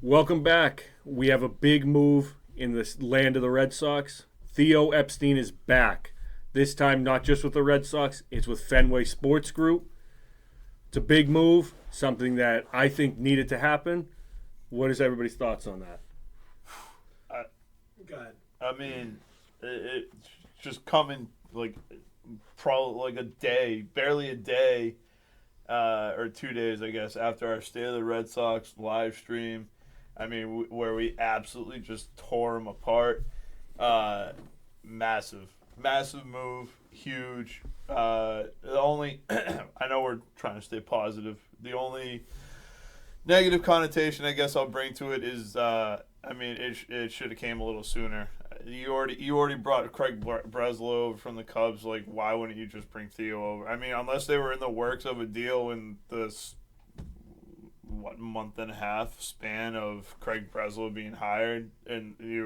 Welcome back. We have a big move in the land of the Red Sox. Theo Epstein is back. This time, not just with the Red Sox, it's with Fenway Sports Group. It's a big move, something that I think needed to happen. What is everybody's thoughts on that? Go ahead. I mean, it's just coming probably a day, barely a day, or 2 days, I guess, after our State of the Red Sox live stream. I mean, where we absolutely just tore them apart. Massive move, huge. The only, I know we're trying to stay positive. The only negative connotation I guess I'll bring to it is, it should have came a little sooner. You already brought Craig Breslow over from the Cubs. Like, why wouldn't you just bring Theo over? I mean, unless they were in the works of a deal in this month and a half span of Craig Breslow being hired, and they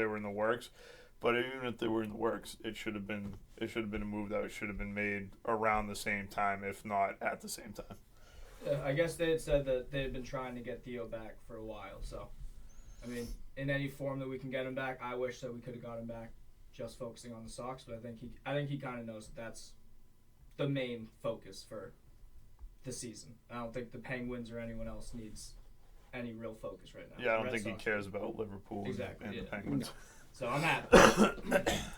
were in the works. But even if they were in the works, it should have been a move that should have been made around the same time, if not at the same time. Yeah, I guess they had said that they had been trying to get Theo back for a while. So, I mean, in any form that we can get him back, I wish that we could have got him back just focusing on the Sox. But I think he kind of knows that that's the main focus for the season. I don't think the Penguins or anyone else needs any real focus right now. Yeah, I don't Red think Sox he cares about Liverpool and the Penguins. So I'm happy.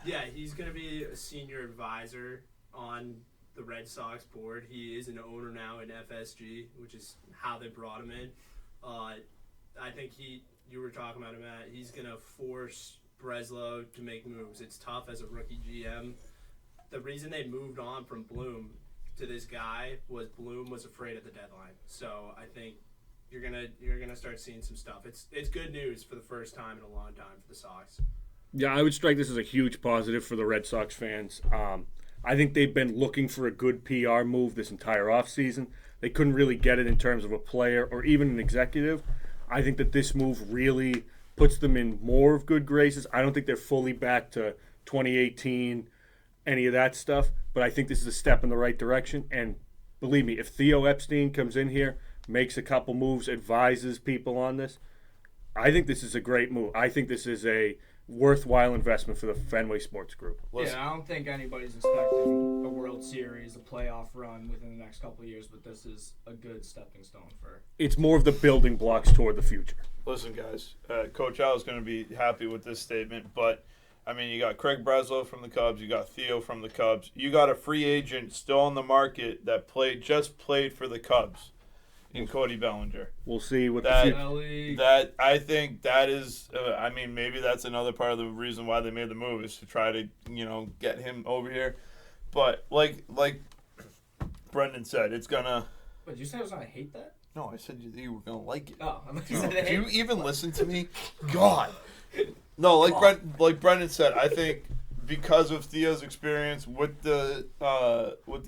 Yeah, he's going to be a senior advisor on the Red Sox board. He is an owner now in FSG, which is how they brought him in. I think you were talking about him, Matt. He's going to force Breslow to make moves. It's tough as a rookie GM. The reason they moved on from Bloom to this guy was Bloom was afraid of the deadline. So I think you're gonna start seeing some stuff. It's good news for the first time in a long time for the Sox. Yeah, I would strike this as a huge positive for the Red Sox fans. I think they've been looking for a good PR move this entire offseason. They couldn't really get it in terms of a player or even an executive. I think that this move really puts them in more of good graces. I don't think they're fully back to 2018, any of that stuff, but I think this is a step in the right direction. And believe me, if Theo Epstein comes in here, makes a couple moves, advises people on this, I think this is a great move. I think this is a worthwhile investment for the Fenway Sports Group. Yeah, I don't think anybody's expecting a World Series, a playoff run within the next couple of years, but this is a good stepping stone for. It's more of the building blocks toward the future. Listen, guys, Coach Al is going to be happy with this statement, but I mean, you got Craig Breslow from the Cubs, you got Theo from the Cubs, you got a free agent still on the market that just played for the Cubs in Cody Bellinger. We'll see what that I think that is. Maybe that's another part of the reason why they made the move is to try to get him over here. But like Brendan said, it's gonna. But did you say I was gonna hate that? No, I said you were gonna like it. Oh, I'm Do you even listen to me? God. No, like Brendan said, I think because of Theo's experience with the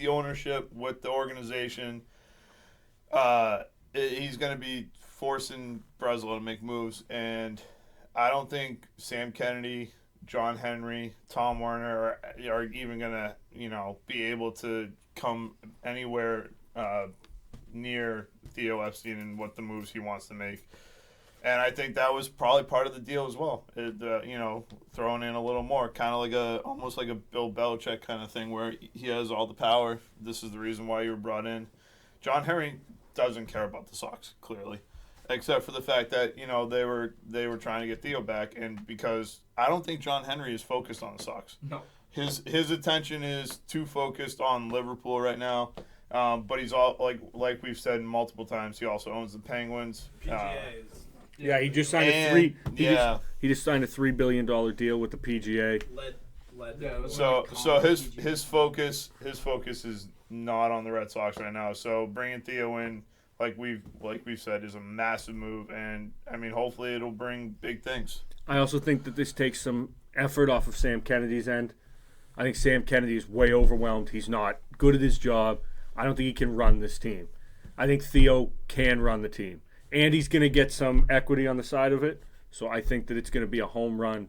ownership, with the organization. He's going to be forcing Breslow to make moves, and I don't think Sam Kennedy, John Henry, Tom Werner are even going to, be able to come anywhere near Theo Epstein and what the moves he wants to make. And I think that was probably part of the deal as well. Throwing in a little more, kind of almost like a Bill Belichick kind of thing where he has all the power. This is the reason why you were brought in. John Henry doesn't care about the Sox, clearly, except for the fact that they were trying to get Theo back, and because I don't think John Henry is focused on the Sox. No, his attention is too focused on Liverpool right now. But he's all like we've said multiple times. He also owns the Penguins. PGA is. Yeah, he just signed he just signed a $3 billion deal with the PGA. So his focus is not on the Red Sox right now. So bringing Theo in, like we've said, is a massive move, and I mean hopefully it'll bring big things. I also think that this takes some effort off of Sam Kennedy's end. I think Sam Kennedy is way overwhelmed. He's not good at his job. I don't think he can run this team. I think Theo can run the team, and he's going to get some equity on the side of it. So I think that it's going to be a home run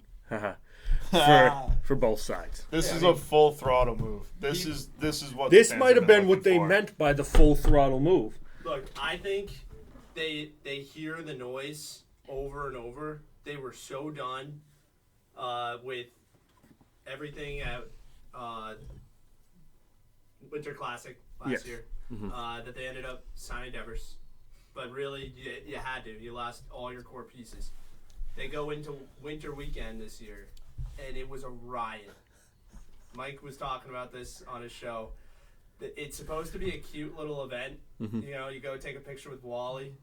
for both sides. This is a full throttle move. This is what this might have been what they meant by the full throttle move. Look, I think they hear the noise over and over. They were so done with everything at Winter Classic last year that they ended up signing Devers. But really, you had to. You lost all your core pieces. They go into winter weekend this year, and it was a riot. Mike was talking about this on his show. It's supposed to be a cute little event. You know, you go take a picture with Wally.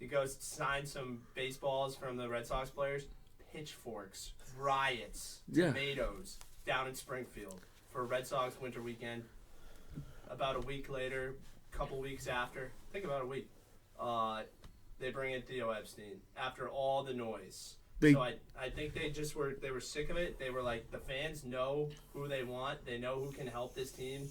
You go sign some baseballs from the Red Sox players. Pitchforks, riots, tomatoes down in Springfield for a Red Sox winter weekend. About a week later, couple weeks after, I think about a week, they bring in Theo Epstein after all the noise. So I think they were sick of it. They were like, the fans know who they want. They know who can help this team.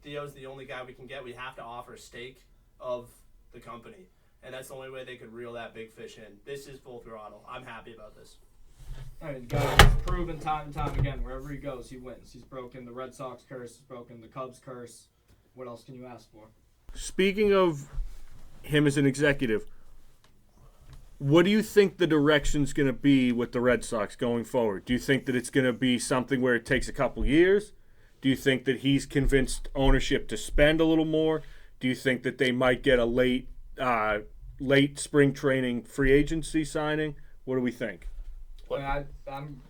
Theo's the only guy we can get. We have to offer a stake of the company. And that's the only way they could reel that big fish in. This is full throttle. I'm happy about this. I mean, guys, he's proven time and time again, wherever he goes, he wins. He's broken the Red Sox curse. He's broken the Cubs curse. What else can you ask for? Speaking of him as an executive, what do you think the direction's going to be with the Red Sox going forward? Do you think that it's going to be something where it takes a couple years? Do you think that he's convinced ownership to spend a little more? Do you think that they might get a late spring training free agency signing? What do we think? I mean, I'm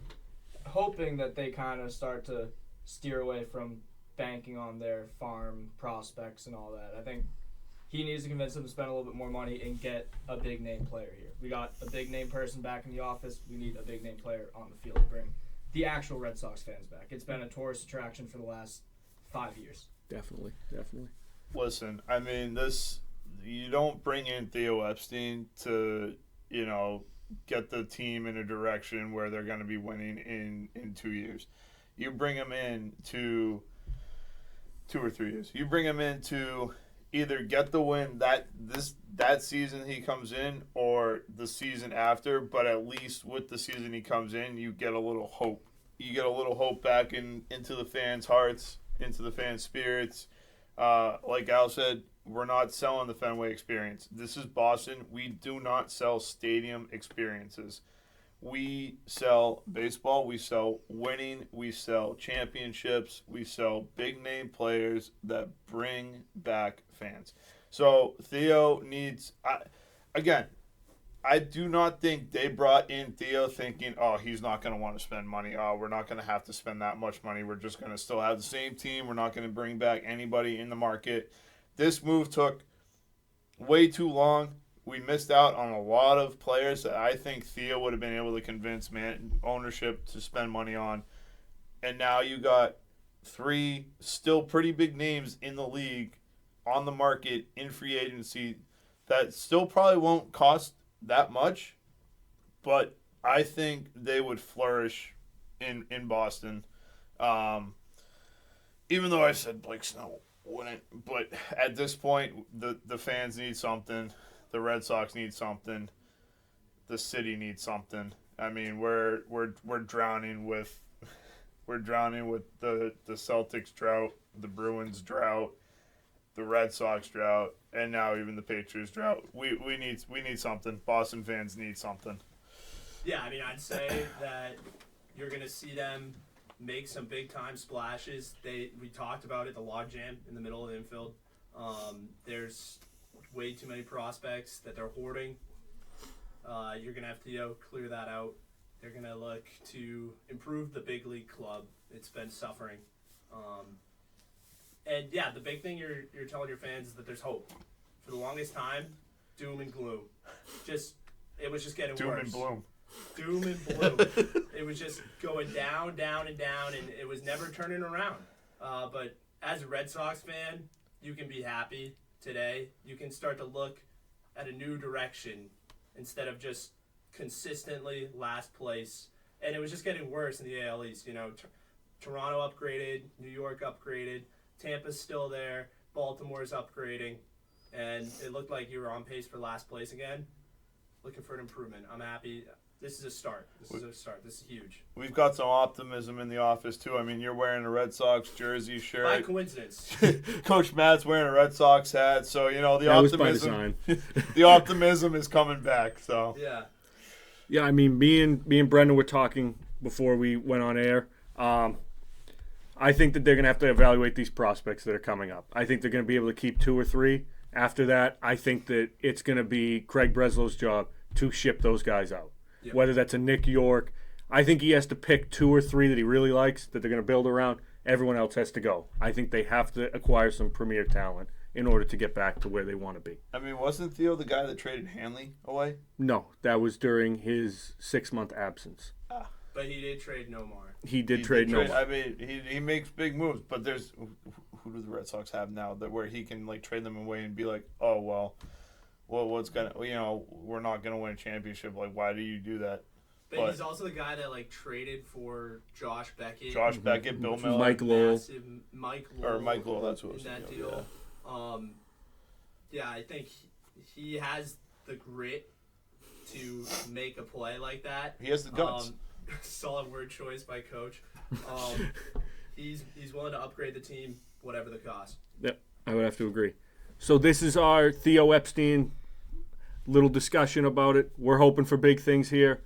hoping that they kind of start to steer away from banking on their farm prospects and all that. I think he needs to convince them to spend a little bit more money and get a big name player here. We got a big name person back in the office. We need a big name player on the field to bring the actual Red Sox fans back. It's been a tourist attraction for the last 5 years. Definitely. Listen, I mean, you don't bring in Theo Epstein to, get the team in a direction where they're going to be winning in 2 years. You bring him in to 2 or 3 years. You bring him in to either get the win that season he comes in or the season after, but at least with the season he comes in, you get a little hope. You get a little hope back into the fans' hearts, into the fans' spirits. Like Al said, we're not selling the Fenway experience. This is Boston. We do not sell stadium experiences. We sell baseball. We sell winning. We sell championships. We sell big-name players that bring back fans. So Theo needs again, I do not think they brought in Theo thinking, oh, he's not going to want to spend money. Oh, we're not going to have to spend that much money. We're just going to still have the same team. We're not going to bring back anybody in the market. This move took way too long. We missed out on a lot of players that I think Theo would have been able to convince ownership to spend money on. And now you got 3 still pretty big names in the league on the market in free agency that still probably won't cost that much, but I think they would flourish in Boston. Even though I said Blake Snell wouldn't, but at this point, the fans need something. The Red Sox need something. The city needs something. I mean, we're drowning with the Celtics drought, the Bruins drought, the Red Sox drought, and now even the Patriots drought. We need something. Boston fans need something. Yeah, I mean, I'd say that you're going to see them make some big-time splashes. We talked about it, the logjam in the middle of the infield. There's way too many prospects that they're hoarding. You're going to have to clear that out. They're going to look to improve the big league club. It's been suffering. And, yeah, the big thing you're telling your fans is that there's hope. For the longest time, doom and gloom. It was just getting worse. Doom and bloom. It was just going down, down, and down, and it was never turning around. But as a Red Sox fan, you can be happy today. You can start to look at a new direction instead of just consistently last place. And it was just getting worse in the AL East. Toronto upgraded, New York upgraded, Tampa's still there, Baltimore's upgrading, and it looked like you were on pace for last place again. Looking for an improvement. I'm happy. This is a start. This is huge. We've got some optimism in the office too. I mean, you're wearing a Red Sox jersey shirt. By coincidence. Coach Matt's wearing a Red Sox hat, so the That was by optimism. design. The optimism is coming back. So Yeah. Yeah, I mean, me and Brendan were talking before we went on air. I think that they're going to have to evaluate these prospects that are coming up. I think they're going to be able to keep 2 or 3. After that, I think that it's going to be Craig Breslow's job to ship those guys out. Yep. Whether that's a Nick York, I think he has to pick 2 or 3 that he really likes that they're going to build around. Everyone else has to go. I think they have to acquire some premier talent in order to get back to where they want to be. I mean, wasn't Theo the guy that traded Hanley away? No, that was during his 6-month absence. But he did trade Nomar. He did trade Nomar. I mean, he makes big moves, but there's who do the Red Sox have now that where he can like trade them away and be like, oh well, what's gonna we're not gonna win a championship. Like, why do you do that? But he's also the guy that like traded for Josh Beckett. Josh Beckett, Bill Miller, Mike Lowell. Mike Lowell. or Mike Lowell. That's what it was. In that thinking of, deal. Yeah, I think he has the grit to make a play like that. He has the guts. Solid word choice by Coach. He's willing to upgrade the team, whatever the cost. Yep, I would have to agree. So this is our Theo Epstein little discussion about it. We're hoping for big things here.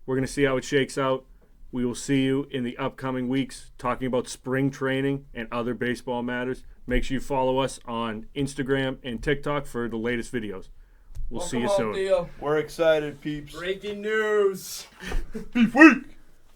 We're going to see how it shakes out. We will see you in the upcoming weeks talking about spring training and other baseball matters. Make sure you follow us on Instagram and TikTok for the latest videos. We'll see you soon. We're excited, peeps. Breaking news. Beef week.